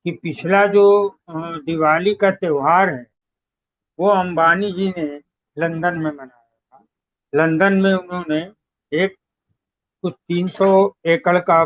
कि पिछला जो दिवाली का त्योहार है वो अंबानी जी ने लंदन में मनाया था। लंदन में उन्होंने एक कुछ 300 एकड़ का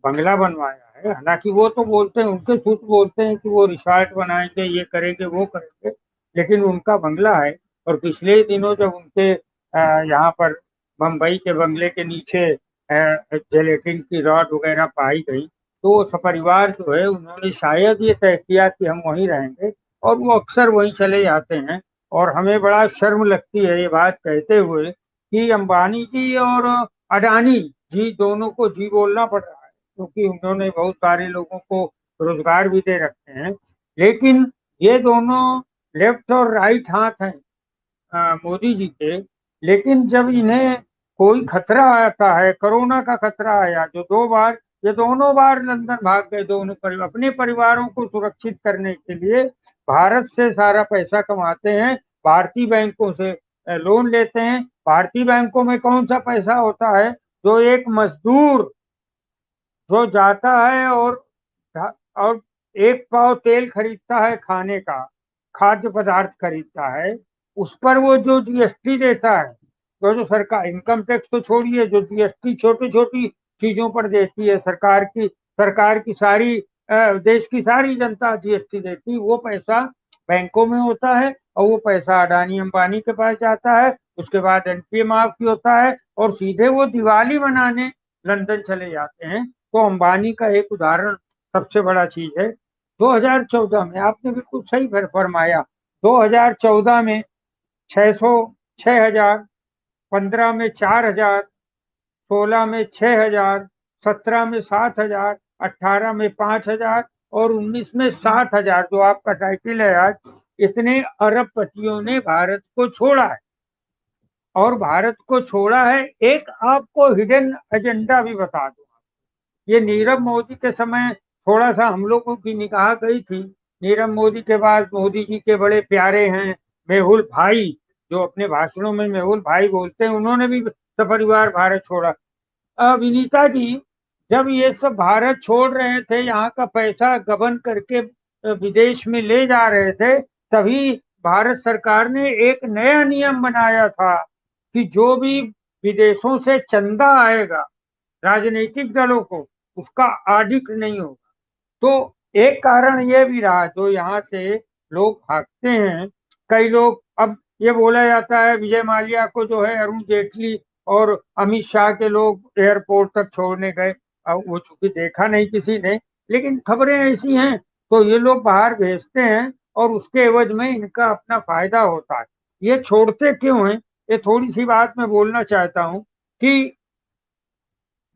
बंगला बनवाया है। हालांकि वो तो बोलते हैं, उनके सूत्र बोलते हैं कि वो रिसॉर्ट बनाएंगे, ये करेंगे वो करेंगे, लेकिन उनका बंगला है। और पिछले ही दिनों जब उनके यहाँ पर बम्बई के बंगले के नीचे जेलेटिन की रॉड वगैरह पाई गई, तो वो सपरिवार जो है उन्होंने शायद ये तय किया कि हम वहीं रहेंगे, और वो अक्सर वहीं चले जाते हैं। और हमें बड़ा शर्म लगती है ये बात कहते हुए कि अंबानी जी और अडानी जी दोनों को जी बोलना पड़ रहा है, क्योंकि उन्होंने बहुत सारे लोगों को रोजगार भी दे रखे हैं। लेकिन ये दोनों लेफ्ट और राइट हाथ हैं मोदी जी के। लेकिन जब इन्हें कोई खतरा आता है, कोरोना का खतरा आया, जो 2 बार, ये दोनों बार लंदन भाग गए, दोनों अपने परिवारों को सुरक्षित करने के लिए भारत से सारा पैसा कमाते हैं, भारतीय बैंकों से लोन लेते हैं। भारतीय बैंकों में कौन सा पैसा होता है? जो एक मजदूर जो जाता है और एक पाव तेल खरीदता है, खाने का खाद्य पदार्थ खरीदता है, उस पर वो जो जीएसटी देता है, जो सरकार इनकम टैक्स तो छोड़िए, जो जीएसटी छोटी छोटी चीजों पर देती है, सरकार की सारी देश की सारी जनता जीएसटी देती है, वो पैसा बैंकों में होता है, और वो पैसा अडानी अंबानी के पास जाता है। उसके बाद एनपीए माफ होता है, और सीधे वो दिवाली मनाने लंदन चले जाते हैं। तो अंबानी का एक उदाहरण सबसे बड़ा चीज है। 2014 में आपने बिल्कुल सही फरमाया। 2014 में 600, 6000, 15 में 4000, 16 में 6000, 17 में 7000, 18 में 5000 और 19 में 60,000, जो आपका टाइटिल है आज। इतने अरबपतियों ने भारत को छोड़ा है। और भारत को छोड़ा है, एक आपको हिडन एजेंडा भी बता दूं। ये नीरव मोदी के समय थोड़ा सा हम लोगों की निगाह गई थी। नीरव मोदी के बाद मोदी जी के बड़े प्यारे हैं मेहुल भाई, जो अपने भाषणों में मेहुल भाई बोलते हैं, उन्होंने भी सपरिवार भारत छोड़ा। विनीता जी, जब ये सब भारत छोड़ रहे थे, यहाँ का पैसा गबन करके विदेश में ले जा रहे थे, तभी भारत सरकार ने एक नया नियम बनाया था कि जो भी विदेशों से चंदा आएगा राजनीतिक दलों को, उसका ऑडिट नहीं होगा। तो एक कारण ये भी रहा, जो यहाँ से लोग भागते हैं। कई लोग, अब ये बोला जाता है विजय माल्या को जो है अरुण जेटली और अमित शाह के लोग एयरपोर्ट तक छोड़ने गए। अब वो चूंकि देखा नहीं किसी ने, लेकिन खबरें ऐसी हैं, तो ये लोग बाहर भेजते हैं और उसके एवज में इनका अपना फायदा होता है। ये छोड़ते क्यों हैं? ये थोड़ी सी बात मैं बोलना चाहता हूँ कि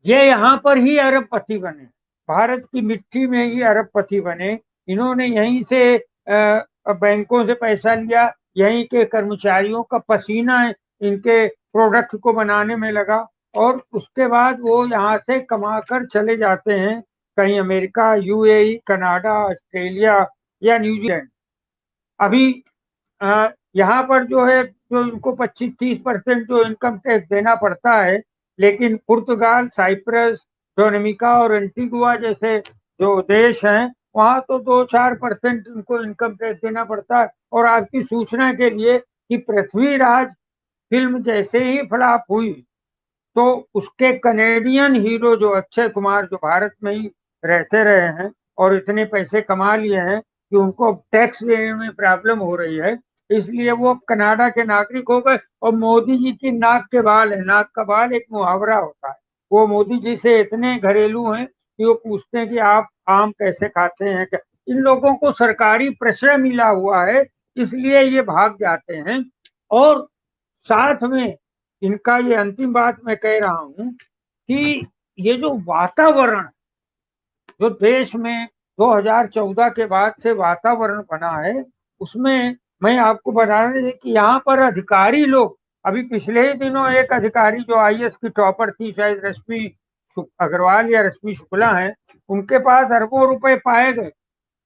ये यहाँ पर ही अरबपति बने, भारत की मिट्टी में ही अरबपति बने। इन्होंने यहीं से बैंकों से पैसा लिया, यहीं के कर्मचारियों का पसीना इनके प्रोडक्ट को बनाने में लगा, और उसके बाद वो यहाँ से कमा कर चले जाते हैं कहीं अमेरिका, यूएई, कनाडा, ऑस्ट्रेलिया या न्यूजीलैंड। अभी यहाँ पर जो है, जो इनको 25-30% जो इनकम टैक्स देना पड़ता है, लेकिन पुर्तगाल, साइप्रस, डोमिनिका और एंटीगुआ जैसे जो देश हैं, वहाँ तो 2-4% इनको इनकम टैक्स देना पड़ता है। और आपकी सूचना के लिए कि पृथ्वीराज फिल्म जैसे ही फ्लॉप हुई, तो उसके कनेडियन हीरो जो अक्षय कुमार, जो भारत में ही रहते रहे हैं और इतने पैसे कमा लिए हैं कि उनको टैक्स देने में प्रॉब्लम हो रही है, इसलिए वो कनाडा के नागरिक हो गए। और मोदी जी की नाक के बाल है, नाक का बाल एक मुहावरा होता है, वो मोदी जी से इतने घरेलू हैं कि वो पूछते हैं कि आप आम कैसे खाते हैं क्या। इन लोगों को सरकारी प्रेशर मिला हुआ है, इसलिए ये भाग जाते हैं। और साथ में इनका ये अंतिम बात मैं कह रहा हूं कि ये जो वातावरण जो देश में 2014 के बाद से वातावरण बना है, उसमें मैं आपको बता दें कि यहाँ पर अधिकारी लोग, अभी पिछले ही दिनों एक अधिकारी जो आईएएस की टॉपर थी, शायद रश्मि अग्रवाल या रश्मि शुक्ला है, उनके पास अरबों रुपए पाए गए।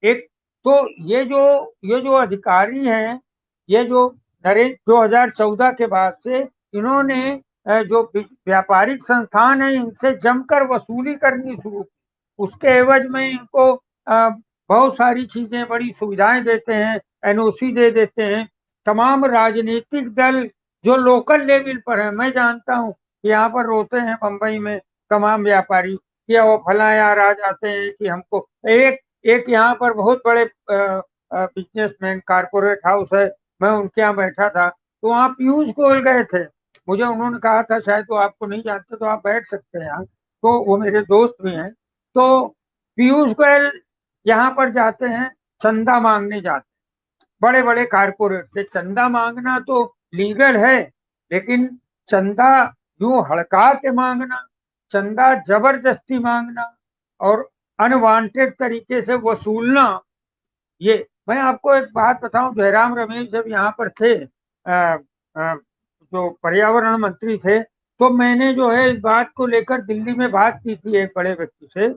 एक तो ये जो अधिकारी हैं, ये जो नरेंद्र 2014 के बाद से इन्होंने जो व्यापारिक संस्थान है, इनसे जमकर वसूली करनी शुरू की। उसके एवज में इनको बहुत सारी चीजें, बड़ी सुविधाएं देते हैं, एनओसी दे देते हैं। तमाम राजनीतिक दल जो लोकल लेवल पर है, मैं जानता हूँ कि यहाँ पर रोते हैं बंबई में तमाम व्यापारी कि वो फला यार आ जाते हैं कि हमको एक एक यहाँ पर बहुत बड़े बिजनेसमैन, कारपोरेट हाउस है, मैं उनके यहाँ बैठा था, तो वहाँ पीयूष गोयल गए थे। मुझे उन्होंने कहा था शायद वो आपको नहीं जानते, तो आप बैठ सकते हैं यहाँ, तो वो मेरे दोस्त भी हैं। तो पीयूष गोयल यहाँ पर जाते हैं, चंदा मांगने जाते हैं। बड़े बड़े कारपोरेट से चंदा मांगना तो लीगल है, लेकिन चंदा यूं हड़का के मांगना, चंदा जबरदस्ती मांगना और अनवांटेड तरीके से वसूलना, ये मैं आपको एक बात बताऊं, जयराम रमेश जब यहाँ पर थे, जो पर्यावरण मंत्री थे, तो मैंने जो है इस बात को लेकर दिल्ली में बात की थी एक बड़े व्यक्ति से,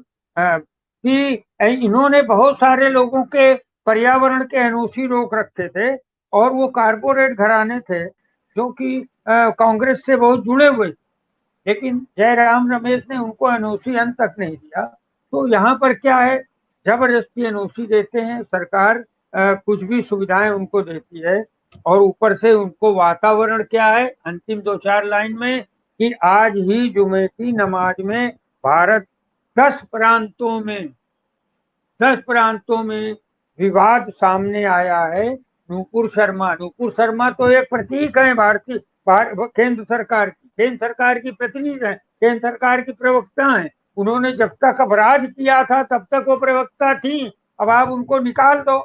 कि इन्होंने बहुत सारे लोगों के पर्यावरण के एनओसी रोक रखे थे, और वो कारपोरेट घराने थे जो कि कांग्रेस से बहुत जुड़े हुए, लेकिन जयराम रमेश ने उनको एनओसी अंत तक नहीं दिया। तो यहाँ पर क्या है, जबरदस्ती एनओसी देते हैं सरकार, कुछ भी सुविधाएं उनको देती है, और ऊपर से उनको वातावरण क्या है, अंतिम 2-4 लाइन में, कि आज ही जुमे की नमाज में भारत 10 प्रांतों में 10 प्रांतों में विवाद सामने आया है। नूपुर शर्मा तो एक प्रतीक है भारतीय केंद्र सरकार की प्रतिनिधि है, केंद्र सरकार की प्रवक्ता है। उन्होंने जब तक अपराध किया था तब तक वो प्रवक्ता थी, अब आप उनको निकाल दो,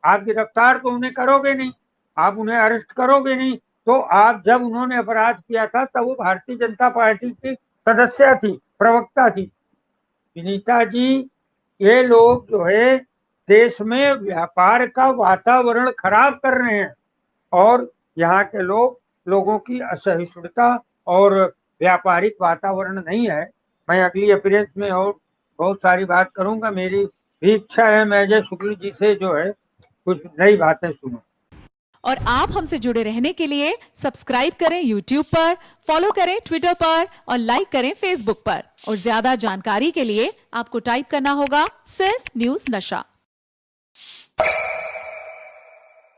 आप गिरफ्तार तो उन्हें करोगे नहीं, आप उन्हें अरेस्ट करोगे नहीं, तो आप जब उन्होंने अपराध किया था तब वो भारतीय जनता पार्टी की सदस्य थी, प्रवक्ता थी। विनीता जी, ये लोग जो है देश में व्यापार का वातावरण खराब कर रहे हैं, और यहाँ के लोगों की असहिष्णुता और व्यापारिक वातावरण नहीं है। मैं अगली अपीयरेंस में और बहुत सारी बात करूंगा, मेरी भी इच्छा है मैं अजय शुक्ल जी से जो है कुछ नई बातें सुनूं। और आप हमसे जुड़े रहने के लिए सब्सक्राइब करें YouTube पर, फॉलो करें ट्विटर पर और लाइक करें Facebook पर। और ज्यादा जानकारी के लिए आपको टाइप करना होगा सिर्फ न्यूज नशा।